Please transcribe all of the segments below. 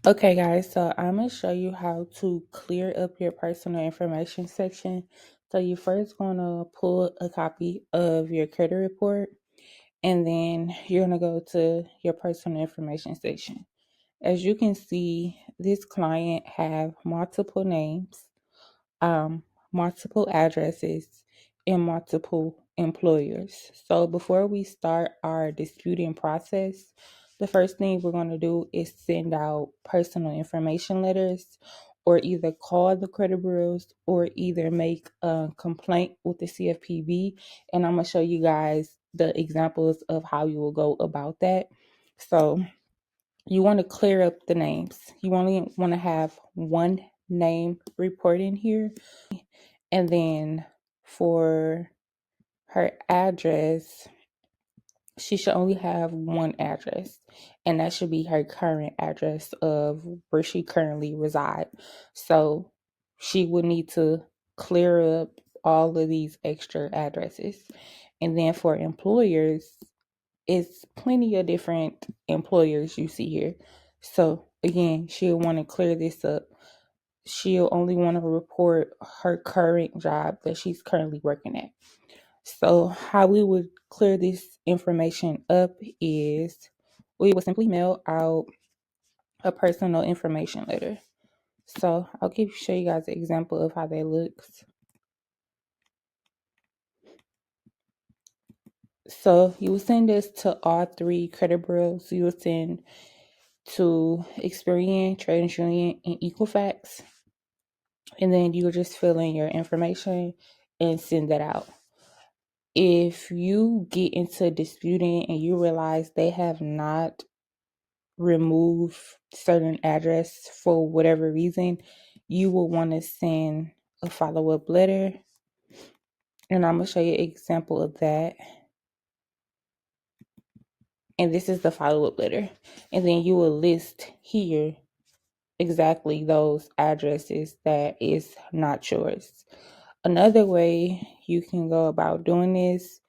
Okay, guys, so I'm going to show you how to clear up your personal information section. So you're first going to pull a copy of your credit report, and then you're going to go to your personal information section. As you can see, this client have multiple names, um, multiple addresses, and multiple employers. So before we start our disputing process, the first thing we're going to do is send out personal information letters, or either call the credit bureaus, or either make a complaint with the CFPB. And I'm going to show you guys the examples of how you will go about that. So you want to clear up the names. You only want to have one name report in here. And then for her address, she should only have one address, and that should be her current address of where she currently resides. So she would need to clear up all of these extra addresses. And then for employers, it's plenty of different employers you see here. So again, she'll want to clear this up. She'll only want to report her current job that she's currently working at. So how we would clear this information up is we would simply mail out a personal information letter. So I'll show you guys an example of how that looks. So you will send this to all three credit bureaus. You will send to Experian, Trade Union, and Equifax. And then you will just fill in your information and send that out. If you get into disputing and you realize they have not removed certain address for whatever reason, you will want to send a follow-up letter. And I'm going to show you an example of that. And this is the follow-up letter. And then you will list here exactly those addresses that is not yours. Another way you can go about doing this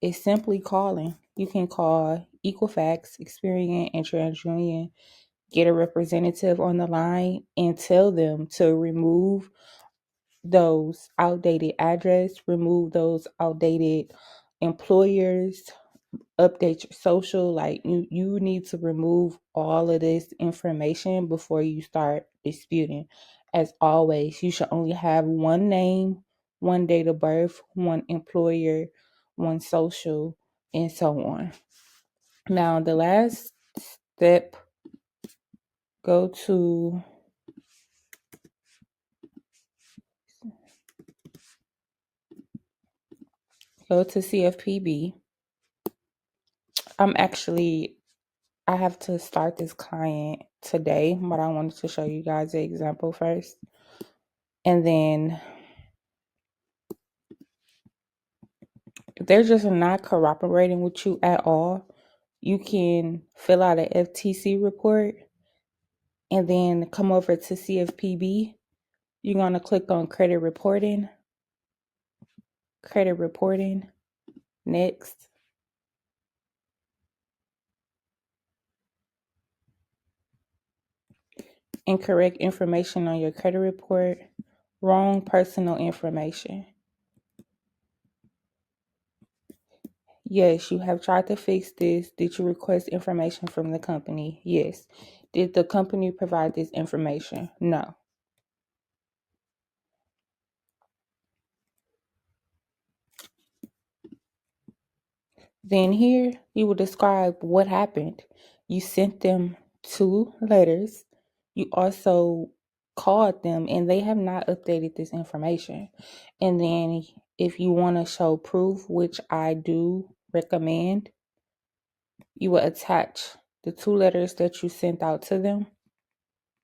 is simply calling. You can call Equifax, Experian, and TransUnion, get a representative on the line, and tell them to remove those outdated address, remove those outdated employers, update your social. Like you need to remove all of this information before you start disputing. As always, you should only have one name, one date of birth, one employer, one social, and so on. Now the last step, go to CFPB. I have to start this client today, but I wanted to show you guys the example first. And then if they're just not cooperating with you at all, you can fill out an FTC report and then come over to CFPB. You're going to click on credit reporting, next. Incorrect information on your credit report, wrong personal information. Yes, you have tried to fix this. Did you request information from the company? Yes. Did the company provide this information? No. Then here you will describe what happened. You sent them 2 letters. You also called them and they have not updated this information. And then if you want to show proof, which I do recommend, you will attach the 2 letters that you sent out to them.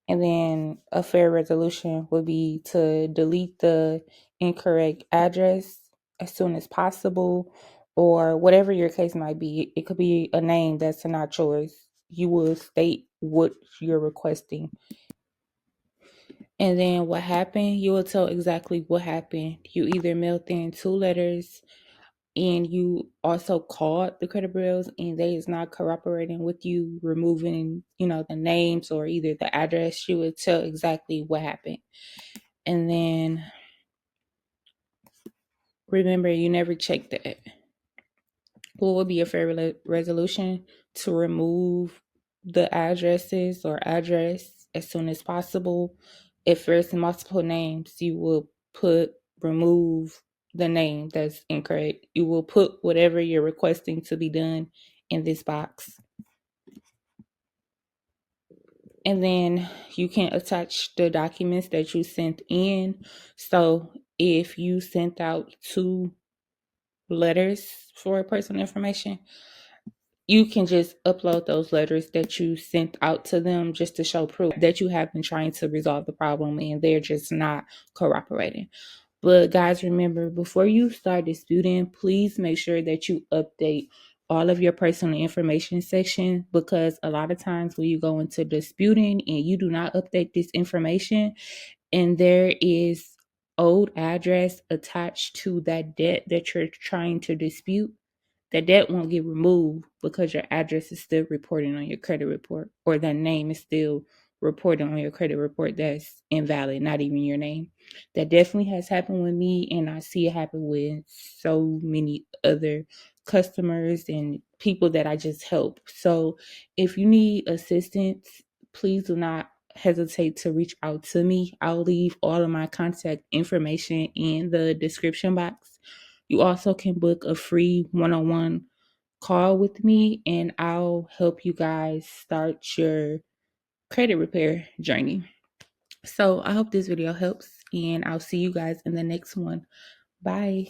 And then a fair resolution would be to delete the incorrect address as soon as possible, or whatever your case might be. It could be a name that's not yours. You will state what you're requesting. And then what happened, you will tell exactly what happened. You either mailed in 2 letters, and you also called the credit bureaus and they is not cooperating with you removing, the names or either the address, you would tell exactly what happened. And then remember, you never check that. What would be a fair resolution? To remove the addresses or address as soon as possible. If there's multiple names, you will remove the name that's incorrect. You will put whatever you're requesting to be done in this box. And then you can attach the documents that you sent in. So if you sent out 2 letters for personal information, you can just upload those letters that you sent out to them just to show proof that you have been trying to resolve the problem and they're just not cooperating. But guys, remember, before you start disputing, please make sure that you update all of your personal information section, because a lot of times when you go into disputing and you do not update this information and there is old address attached to that debt that you're trying to dispute, that debt won't get removed because your address is still reporting on your credit report, or that name is still reporting on your credit report that's invalid, not even your name. That definitely has happened with me, and I see it happen with so many other customers and people that I just help. So if you need assistance, please do not hesitate to reach out to me. I'll leave all of my contact information in the description box. You also can book a free one-on-one call with me, and I'll help you guys start your credit repair journey. So I hope this video helps, and I'll see you guys in the next one. Bye.